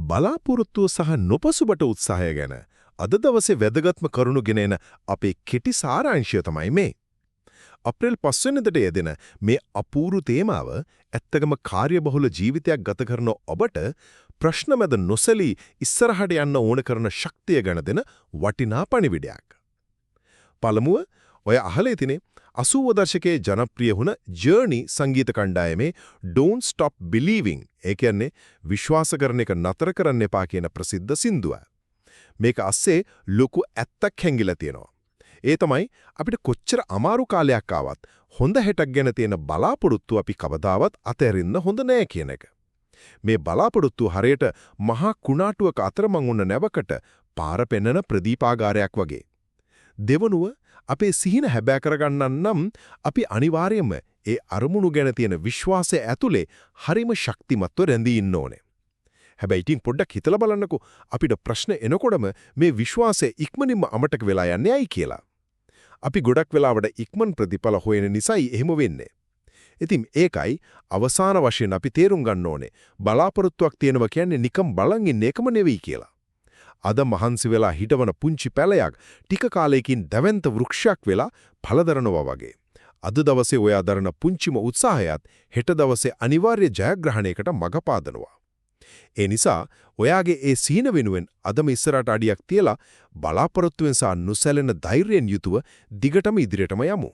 බලාපොරොත්තුව සහ නොපසුබට උත්සාහය ගැන අද දවසේ වැදගත්ම කරුණු ගෙනෙන අපේ කෙටි සාරාංශය තමයි මේ. අප්‍රේල් 5 වෙනිදාට යෙදෙන මේ අපූර්ව තේමාව ඇත්තගම කාර්යබහුල ජීවිතයක් ගත කරන ඔබට ප්‍රශ්න මැද නොසලී ඉස්සරහට යන්න ඕන කරන ශක්තිය ගැන දෙන වටිනා පණිවිඩයක්. පළමුව ඔය අහලේ තිනේ 80 දශකයේ ජනප්‍රිය වුණ ජර්නි සංගීත කණ්ඩායමේ Don't Stop Believing ඒ කියන්නේ විශ්වාස කරන එක නතර කරන්න එපා කියන ප්‍රසිද්ධ සින්දුව. මේක අස්සේ ලොකු ඇත්තක් හැංගිලා තියෙනවා. ඒ තමයි අපිට කොච්චර අමාරු කාලයක් ආවත් හොඳ හෙටක් ගැන තියෙන බලාපොරොත්තු අපි කවදාවත් අතහැරින්න හොඳ නෑ කියන එක. මේ බලාපොරොත්තු හරියට මහා කුණාටුවක අතරමං වුණ නැවකට පාර පෙන්නන ප්‍රදීපාගාරයක් වගේ. දෙවනුව අපේ සිහින හැබෑ කරගන්නන් නම් අපි අනිවාර්යයෙන්ම ඒ අරමුණු ගැන තියෙන විශ්වාසය ඇතුලේ හරිම ශක්තිමත්ව රැඳී ඉන්න ඕනේ. හැබැයි ඉතින් පොඩ්ඩක් හිතලා බලන්නකෝ අපිට ප්‍රශ්න එනකොටම මේ විශ්වාසය ඉක්මනින්ම අමතක වෙලා යන්නේ ඇයි කියලා. අපි ගොඩක් වෙලාවට ඉක්මන් ප්‍රතිඵල හොයන නිසායි එහෙම වෙන්නේ. ඉතින් ඒකයි අවසාන වශයෙන් අපි තේරුම් ගන්න ඕනේ බලාපොරොත්තුවක් තියෙනවා කියන්නේ නිකම් බලන් ඉන්න එකම නෙවෙයි කියලා. අද මහන්සි වෙලා හිටවන පුංචි පැලයක් ටික කාලයකින් දැවැන්ත වෘක්ෂයක් වෙලා පළදරනවා වගේ. අද දවසේ ඔයා දරන පුංචිම උත්සාහයත් හෙට දවසේ අනිවාර්ය ජයග්‍රහණයකට මඟ පාදනවා. ඒ නිසා ඔයාගේ ඒ සීන වෙනුවෙන් අදම ඉස්සරහට අඩියක් තියලා බලාපොරොත්තුවෙන් සහ නොසැලෙන ධෛර්යයෙන් යුතුව දිගටම ඉදිරියටම යමු.